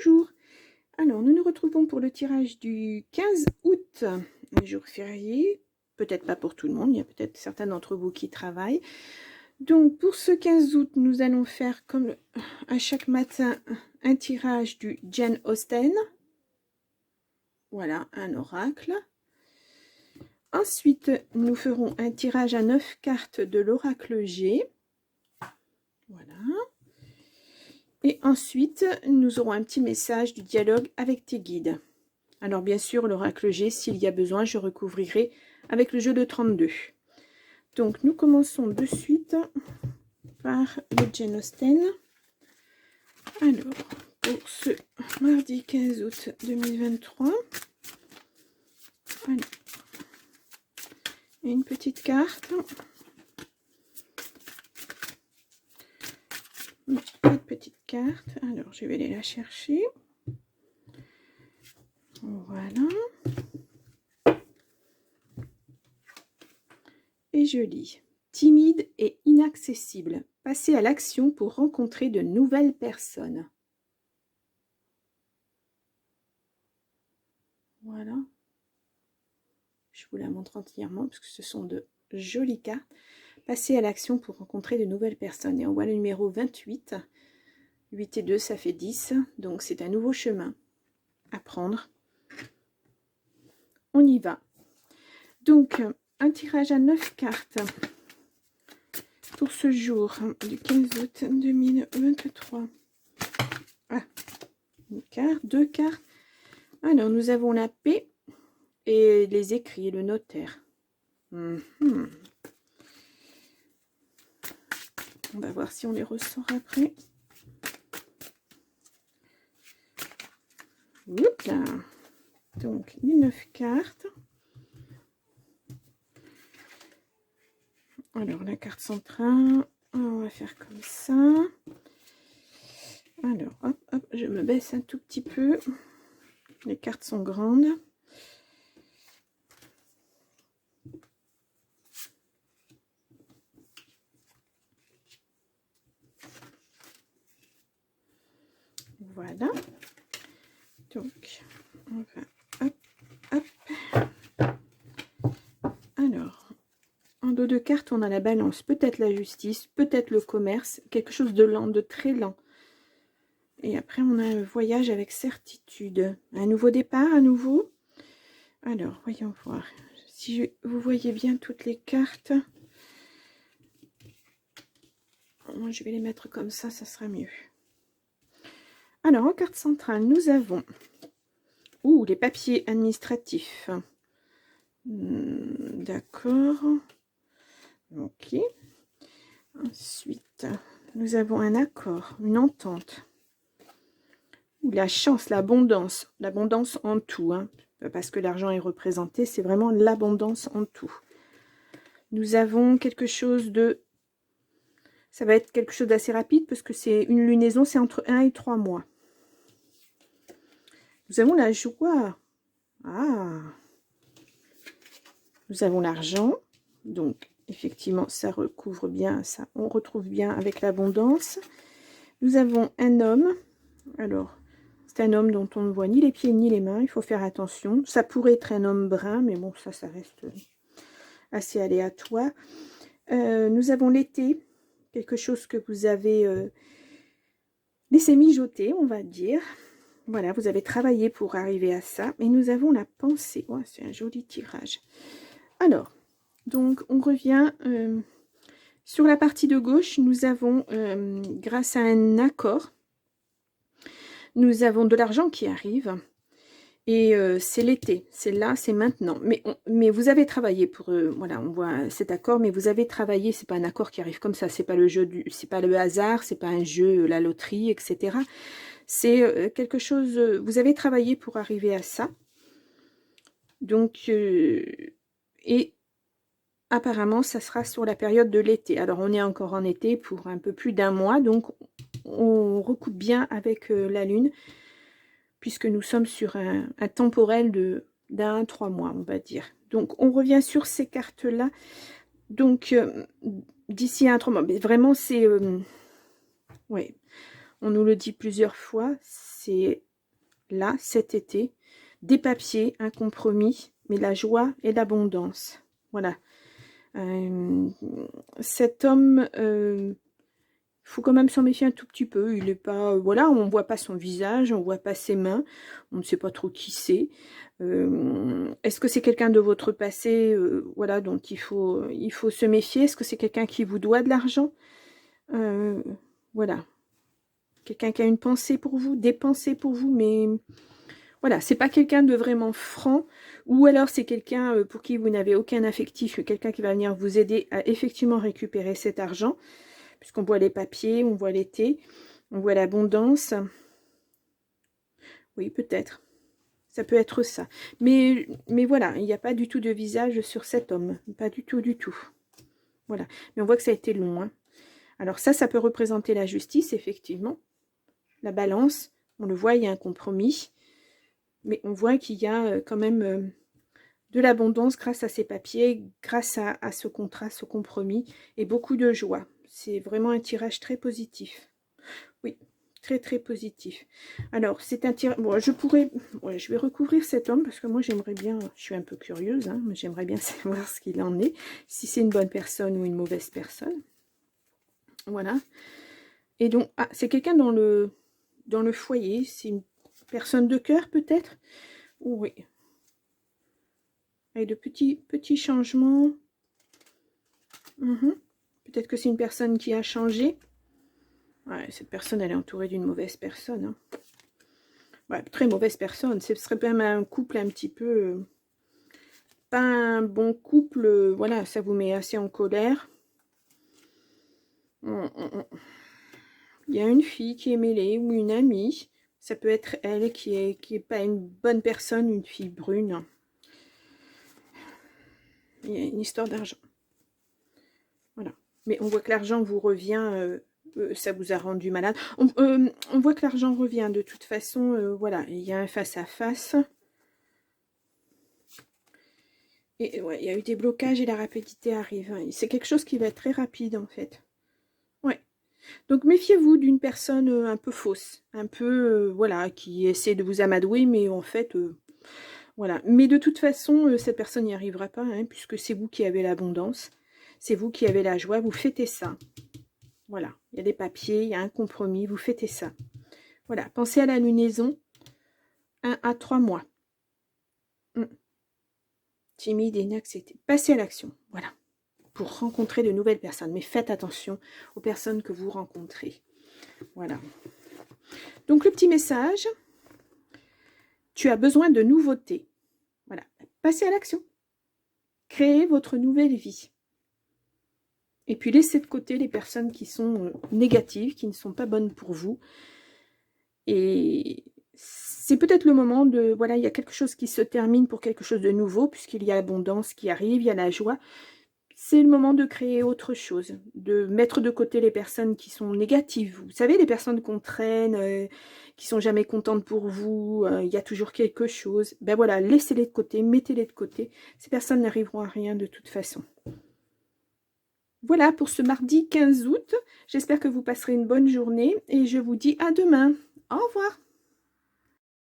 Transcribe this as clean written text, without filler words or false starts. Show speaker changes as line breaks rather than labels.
Bonjour. Alors, nous nous retrouvons pour le tirage du 15 août, un jour férié. Peut-être pas pour tout le monde, il y a peut-être certains d'entre vous qui travaillent. Donc, pour ce 15 août, nous allons faire, comme à chaque matin, un tirage du Jane Austen. Voilà, un oracle. Ensuite, nous ferons un tirage à 9 cartes de l'oracle G. Voilà. Et ensuite, nous aurons un petit message du dialogue avec tes guides. Alors, bien sûr, l'oracle G, s'il y a besoin, je recouvrirai avec le jeu de 32. Donc, nous commençons de suite par le Jane Austen. Alors, pour ce mardi 15 août 2023, alors, une petite carte. Une petite carte. Alors, je vais aller la chercher. Voilà. Et je lis. Timide et inaccessible. Passez à l'action pour rencontrer de nouvelles personnes. Voilà. Je vous la montre entièrement parce que ce sont de jolies cartes. Passez à l'action pour rencontrer de nouvelles personnes. Et on voit le numéro 28. 8 et 2, ça fait 10. Donc, c'est un nouveau chemin à prendre. On y va. Donc, un tirage à 9 cartes pour ce jour du 15 août 2023. Ah, une carte, deux cartes. Alors, nous avons la paix et les écrits, le notaire. On va voir si on les ressort après. Oups là. Donc, les 9 cartes. Alors, la carte centrale, on va faire comme ça. Alors, hop, hop, je me baisse un tout petit peu. Les cartes sont grandes. Voilà. Donc, on va, hop, hop. Alors, en dos de carte, on a la balance, peut-être la justice, peut-être le commerce, quelque chose de lent, de très lent. Et après, on a un voyage avec certitude. Un nouveau départ, à nouveau. Alors, voyons voir. Si vous voyez bien toutes les cartes, moi, je vais les mettre comme ça sera mieux. Alors, en carte centrale, nous avons les papiers administratifs. D'accord. Ok. Ensuite, nous avons un accord, une entente. Ou la chance, l'abondance en tout, hein, parce que l'argent est représenté, c'est vraiment l'abondance en tout. Nous avons quelque chose de... Ça va être quelque chose d'assez rapide, parce que c'est une lunaison, c'est entre 1 et 3 mois. Nous avons la joie. Ah. Nous avons l'argent, donc effectivement, ça recouvre bien, ça, on retrouve bien avec l'abondance. Nous avons un homme, alors... C'est un homme dont on ne voit ni les pieds ni les mains. Il faut faire attention. Ça pourrait être un homme brun, mais bon, ça reste assez aléatoire. Nous avons l'été. Quelque chose que vous avez laissé mijoter, on va dire. Voilà, vous avez travaillé pour arriver à ça. Et nous avons la pensée. Oh, c'est un joli tirage. Alors, donc, on revient sur la partie de gauche. Nous avons, grâce à un accord, nous avons de l'argent qui arrive et c'est l'été, c'est là, c'est maintenant. Mais vous avez travaillé pour, voilà, on voit cet accord, mais vous avez travaillé, c'est pas un accord qui arrive comme ça, c'est pas le jeu, c'est pas le hasard, c'est pas un jeu, la loterie, etc. C'est quelque chose, vous avez travaillé pour arriver à ça. Donc, et apparemment, ça sera sur la période de l'été. Alors, on est encore en été pour un peu plus d'un mois, donc on recoupe bien avec la lune, puisque nous sommes sur un temporel d'un à 3 mois, on va dire. Donc, on revient sur ces cartes-là. Donc, d'ici à 3 mois, mais vraiment, c'est... ouais, on nous le dit plusieurs fois, c'est là, cet été, des papiers, un compromis, mais la joie et l'abondance. Voilà. Cet homme, faut quand même s'en méfier un tout petit peu. Il est pas, voilà, on voit pas son visage, on voit pas ses mains, on ne sait pas trop qui c'est. Est-ce que c'est quelqu'un de votre passé, voilà, dont il faut se méfier? Est-ce que c'est quelqu'un qui vous doit de l'argent? Voilà, quelqu'un qui a une pensée pour vous, des pensées pour vous, mais voilà, c'est pas quelqu'un de vraiment franc, ou alors c'est quelqu'un pour qui vous n'avez aucun affectif, quelqu'un qui va venir vous aider à effectivement récupérer cet argent, puisqu'on voit les papiers, on voit l'été, on voit l'abondance. Oui, peut-être. Ça peut être ça. Mais voilà, il n'y a pas du tout de visage sur cet homme. Pas du tout, du tout. Voilà. Mais on voit que ça a été long. Hein. Alors ça peut représenter la justice, effectivement. La balance, on le voit, il y a un compromis. Mais on voit qu'il y a quand même de l'abondance grâce à ces papiers, grâce à ce contrat, ce compromis, et beaucoup de joie. C'est vraiment un tirage très positif. Oui, très très positif. Alors, c'est un tirage... Bon, je vais recouvrir cet homme, parce que moi, j'aimerais bien... Je suis un peu curieuse, hein, mais j'aimerais bien savoir ce qu'il en est, si c'est une bonne personne ou une mauvaise personne. Voilà. Et donc, c'est quelqu'un dans le foyer, c'est une personne de cœur, peut-être? Oui. Avec de petits changements. Peut-être que c'est une personne qui a changé. Ouais, cette personne, elle est entourée d'une mauvaise personne. Hein. Ouais, très mauvaise personne. Ce serait même un couple un petit peu... pas un bon couple. Voilà, ça vous met assez en colère. Il y a une fille qui est mêlée ou une amie. Ça peut être elle qui est pas une bonne personne, une fille brune. Il y a une histoire d'argent. Voilà. Mais on voit que l'argent vous revient, ça vous a rendu malade. On voit que l'argent revient de toute façon, voilà, il y a un face-à-face. Et ouais, il y a eu des blocages et la rapidité arrive. Hein. C'est quelque chose qui va être très rapide en fait. Ouais. Donc méfiez-vous d'une personne un peu fausse, un peu, voilà, qui essaie de vous amadouer, mais en fait... voilà. Mais de toute façon, cette personne n'y arrivera pas, hein, puisque c'est vous qui avez l'abondance. C'est vous qui avez la joie, vous fêtez ça. Voilà, il y a des papiers, il y a un compromis, vous fêtez ça. Voilà, pensez à la lunaison, 1 à 3 mois. Timide et inaccepté. Passez à l'action, voilà, pour rencontrer de nouvelles personnes. Mais faites attention aux personnes que vous rencontrez. Voilà. Donc le petit message, tu as besoin de nouveautés. Voilà, passez à l'action. Créez votre nouvelle vie. Et puis laissez de côté les personnes qui sont négatives, qui ne sont pas bonnes pour vous. Et c'est peut-être le moment de... Voilà, il y a quelque chose qui se termine pour quelque chose de nouveau, puisqu'il y a l'abondance qui arrive, il y a la joie. C'est le moment de créer autre chose, de mettre de côté les personnes qui sont négatives. Vous savez, les personnes qu'on traîne, qui sont jamais contentes pour vous, il y a toujours quelque chose. Ben voilà, laissez-les de côté, mettez-les de côté. Ces personnes n'arriveront à rien de toute façon. Voilà pour ce mardi 15 août. J'espère que vous passerez une bonne journée et je vous dis à demain. Au revoir.